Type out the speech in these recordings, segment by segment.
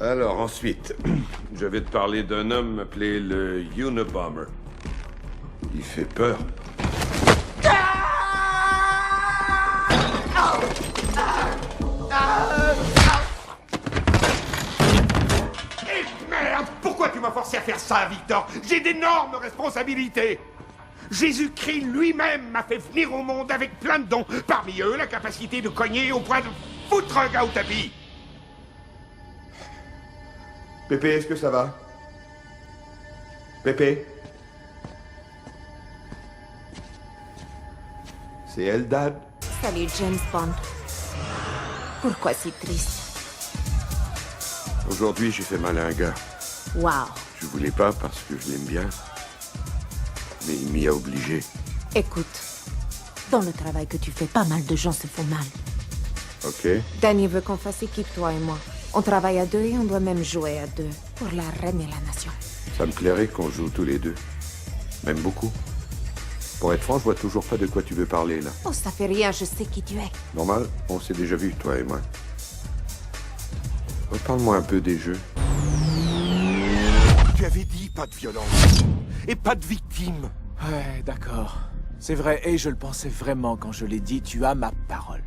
Alors, ensuite, je vais te parler d'un homme appelé le Unabomber. Il fait peur. Et merde! Pourquoi tu m'as forcé à faire ça, Victor? J'ai d'énormes responsabilités! Jésus-Christ lui-même m'a fait venir au monde avec plein de dons. Parmi eux, la capacité de cogner au point de foutre un gars au tapis. Pépé, est-ce que ça va? Pépé? C'est Eldad? Salut, James Bond. Pourquoi si triste? Aujourd'hui, j'ai fait mal à un gars. Wow. Je voulais pas parce que je l'aime bien. Mais il m'y a obligé. Écoute, dans le travail que tu fais, pas mal de gens se font mal. Ok? Danny veut qu'on fasse équipe, toi et moi. On travaille à deux et on doit même jouer à deux. Pour la reine et la nation. Ça me plairait qu'on joue tous les deux. Même beaucoup. Pour être franc, je vois toujours pas de quoi tu veux parler, là. Oh, ça fait rien, je sais qui tu es. Normal, on s'est déjà vu, toi et moi. Reparle-moi un peu des jeux. Tu avais dit pas de violence. Et pas de victimes. Ouais, d'accord. C'est vrai, et je le pensais vraiment quand je l'ai dit, tu as ma parole.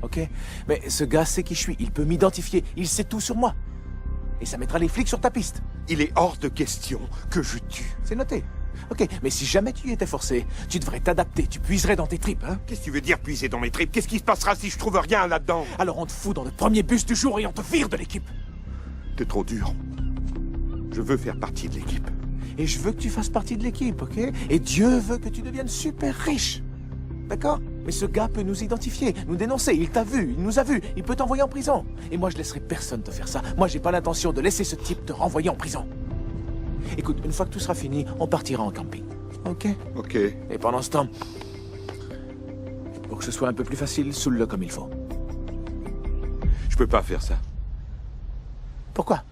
Ok? Mais ce gars sait qui je suis, il peut m'identifier, il sait tout sur moi. Et ça mettra les flics sur ta piste. Il est hors de question que je tue. C'est noté. Ok, mais si jamais tu y étais forcé, tu devrais t'adapter, tu puiserais dans tes tripes, hein? Qu'est-ce que tu veux dire puiser dans mes tripes? Qu'est-ce qui se passera si je trouve rien là-dedans? Alors on te fout dans le premier bus du jour et on te vire de l'équipe. T'es trop dur. Je veux faire partie de l'équipe. Et je veux que tu fasses partie de l'équipe, ok? Et Dieu veut que tu deviennes super riche. D'accord? Mais ce gars peut nous identifier, nous dénoncer. Il t'a vu, il nous a vus, il peut t'envoyer en prison. Et moi, je laisserai personne te faire ça. Moi, j'ai pas l'intention de laisser ce type te renvoyer en prison. Écoute, une fois que tout sera fini, on partira en camping. Ok? Ok. Et pendant ce temps, pour que ce soit un peu plus facile, saoule-le comme il faut. Je peux pas faire ça. Pourquoi?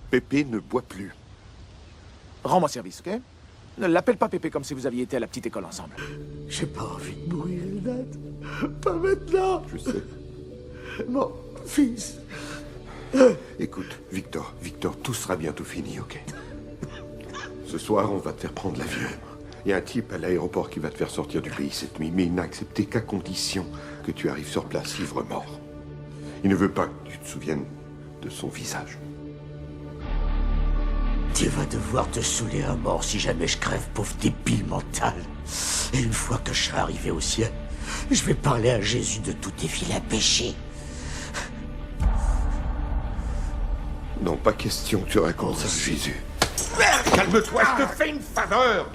Pépé ne boit plus. Rends-moi service, ok? Ne l'appelle pas Pépé comme si vous aviez été à la petite école ensemble. J'ai pas envie de mourir, Eldad. Pas maintenant. Je sais. Mon fils. Écoute, Victor, tout sera bientôt fini, ok? Ce soir, on va te faire prendre l'avion. Il y a un type à l'aéroport qui va te faire sortir du pays cette nuit, mais il n'a accepté qu'à condition que tu arrives sur place ivre-mort. Il ne veut pas que tu te souviennes de son visage. Tu vas devoir te saouler à mort si jamais je crève, pauvre débile mental. Et une fois que je serai arrivé au ciel, je vais parler à Jésus de tous tes vilains péchés. Non, pas question que tu racontes ça, Jésus. Calme-toi, je te fais une faveur.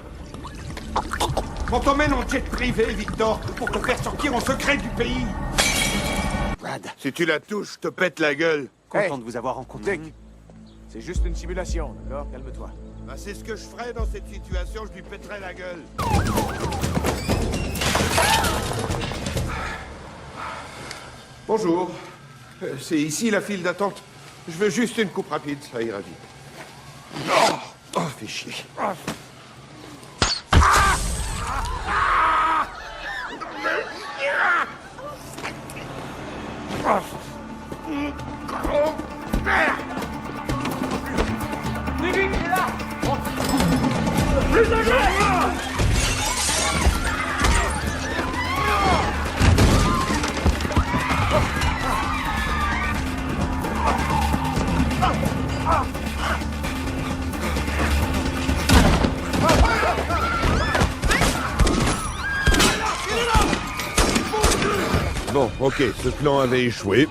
On t'emmène en jet privé, Victor, pour te faire sortir en secret du pays. Brad, Si tu la touches, je te pète la gueule. content de vous avoir rencontré. C'est juste une simulation, d'accord? Calme-toi. Bah, c'est ce que je ferais dans cette situation, je lui pèterais la gueule. Bonjour. C'est ici la file d'attente. Je veux juste une coupe rapide, ça ira vite. Oh, fais chier. Bon, ok, ce plan avait échoué.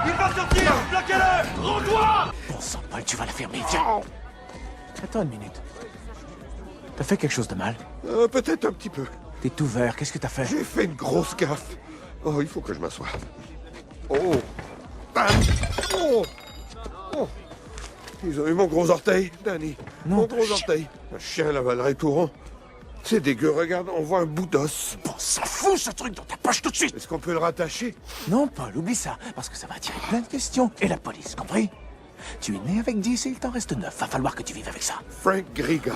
Il va sortir! Bloquez-le! Rends-toi! Bon sang, Paul, tu vas la fermer, viens. Attends une minute. T'as fait quelque chose de mal? Peut-être un petit peu. T'es tout vert, qu'est-ce que t'as fait? J'ai fait une grosse gaffe. Oh, il faut que je m'assoie. Oh! Bam! Oh! Oh! Ils ont eu mon gros orteil, Danny. Non, Mon gros orteil. Un chien l'avalerait tout rond. C'est dégueu, regarde, on voit un bout d'os. Bon, ça fout ce truc dans ta poche tout de suite! Est-ce qu'on peut le rattacher? Non, Paul, oublie ça, parce que ça va attirer plein de questions. Et la police, compris? Tu es né avec 10 et il t'en reste 9. Va falloir que tu vives avec ça. Frank Griga.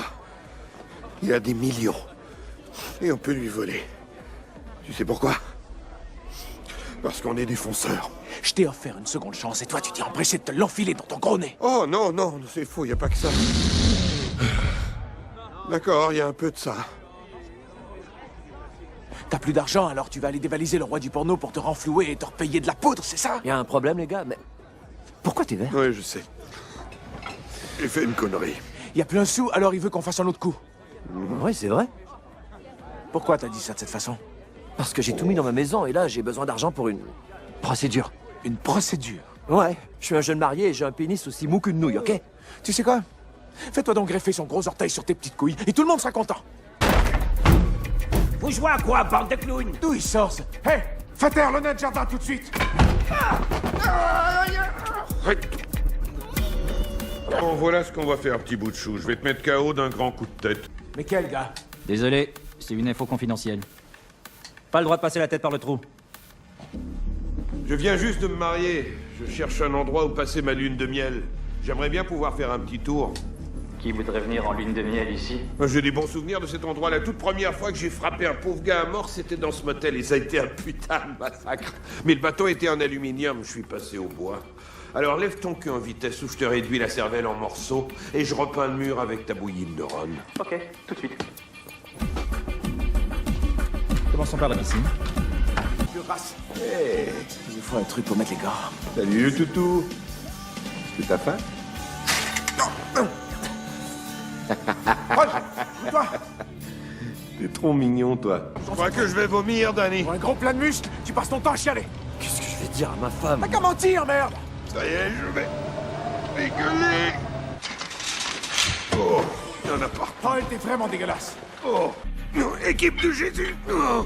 Il a des millions. Et on peut lui voler. Tu sais pourquoi? Parce qu'on est des fonceurs. Je t'ai offert une seconde chance et toi, tu t'es empressé de te l'enfiler dans ton gros nez. Oh non, non, c'est faux, y a pas que ça. D'accord, y a un peu de ça. T'as plus d'argent, alors tu vas aller dévaliser le roi du porno pour te renflouer et te repayer de la poudre, c'est ça? Y a un problème, les gars, mais... Pourquoi t'es vert? Oui, je sais. J'ai fait une connerie. Y a plus un sou, alors il veut qu'on fasse un autre coup. Ouais, c'est vrai. Pourquoi t'as dit ça de cette façon? Parce que j'ai tout mis dans ma maison et là, j'ai besoin d'argent pour une... procédure. Une procédure? Ouais, je suis un jeune marié et j'ai un pénis aussi mou qu'une nouille, ok? Tu sais quoi? Fais-toi donc greffer son gros orteil sur tes petites couilles et tout le monde sera content. Vous jouez à quoi, bande de clowns? D'où il sort ce... Hé! Fais taire le nain de jardin tout de suite! Bon, voilà ce qu'on va faire, petit bout de chou. Je vais te mettre KO d'un grand coup de tête. Mais quel gars? Désolé, c'est une info confidentielle. Pas le droit de passer la tête par le trou. Je viens juste de me marier. Je cherche un endroit où passer ma lune de miel. J'aimerais bien pouvoir faire un petit tour. Qui voudrait venir en lune de miel ici? J'ai des bons souvenirs de cet endroit. La toute première fois que j'ai frappé un pauvre gars à mort, c'était dans ce motel et ça a été un putain de massacre. Mais le bateau était en aluminium, je suis passé au bois. Alors lève ton cul en vitesse ou je te réduis la cervelle en morceaux et je repeins le mur avec ta bouilline de rhum. Ok, tout de suite. Commençons par la piscine. Je race. Hey, il faut un truc pour mettre les gars. Salut, toutou. Est-ce que t'as faim? Toi, T'es trop mignon, toi. Je crois que je vais vomir, Danny. pour un gros plat de muscles, tu passes ton temps à chialer. Qu'est-ce que je vais dire à ma femme? T'as qu'à mentir, merde! Ça y est, je vais dégueuler. Oh, il y en a pas. Oh, elle était vraiment dégueulasse. Oh, équipe de Jésus. Oh,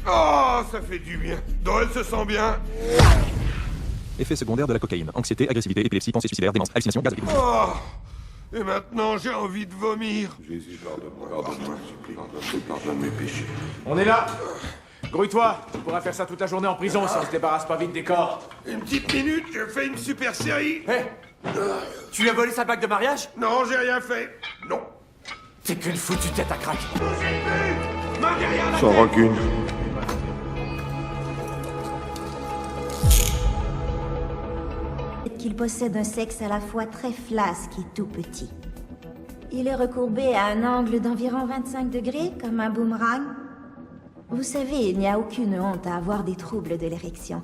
oh, ça fait du bien. Doyle se sent bien. Effets secondaires de la cocaïne. Anxiété, agressivité, épilepsie, pensée suicidaire, démence, hallucination, gaz lacrymogène. Oh, et maintenant j'ai envie de vomir. Jésus, pardonne-moi, pardonne-moi, s'il te plaît. Pardonne mes péchés. On est là. Grouille-toi, tu pourras faire ça toute la journée en prison si on se débarrasse pas vite des corps. Une petite minute, je fais une super série. Hé, Tu lui as volé sa bague de mariage? Non, j'ai rien fait. Non. t'es qu'une foutue tête à craque. Main derrière la Sans tête. rancune. Qu'il possède un sexe à la fois très flasque et tout petit. Il est recourbé à un angle d'environ 25 degrés, comme un boomerang. Vous savez, il n'y a aucune honte à avoir des troubles de l'érection.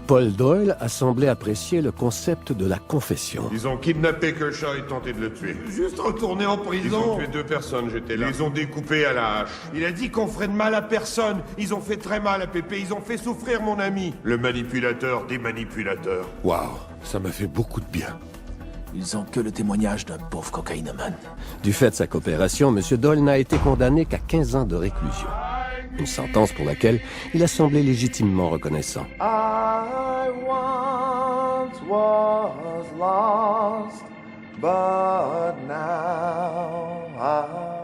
Paul Doyle a semblé apprécier le concept de la confession. Ils ont kidnappé Kershaw et tenté de le tuer. Juste retourner en prison. Ils ont tué 2 personnes, j'étais là. Ils les ont découpés à la hache. Il a dit qu'on ferait de mal à personne. Ils ont fait très mal à Pépé. Ils ont fait souffrir mon ami. Le manipulateur des manipulateurs. Waouh, ça m'a fait beaucoup de bien. Ils ont que le témoignage d'un pauvre cocaïnomane. Du fait de sa coopération, M. Doyle n'a été condamné qu'à 15 ans de réclusion. Une sentence pour laquelle il a semblé légitimement reconnaissant. I once was lost, but now I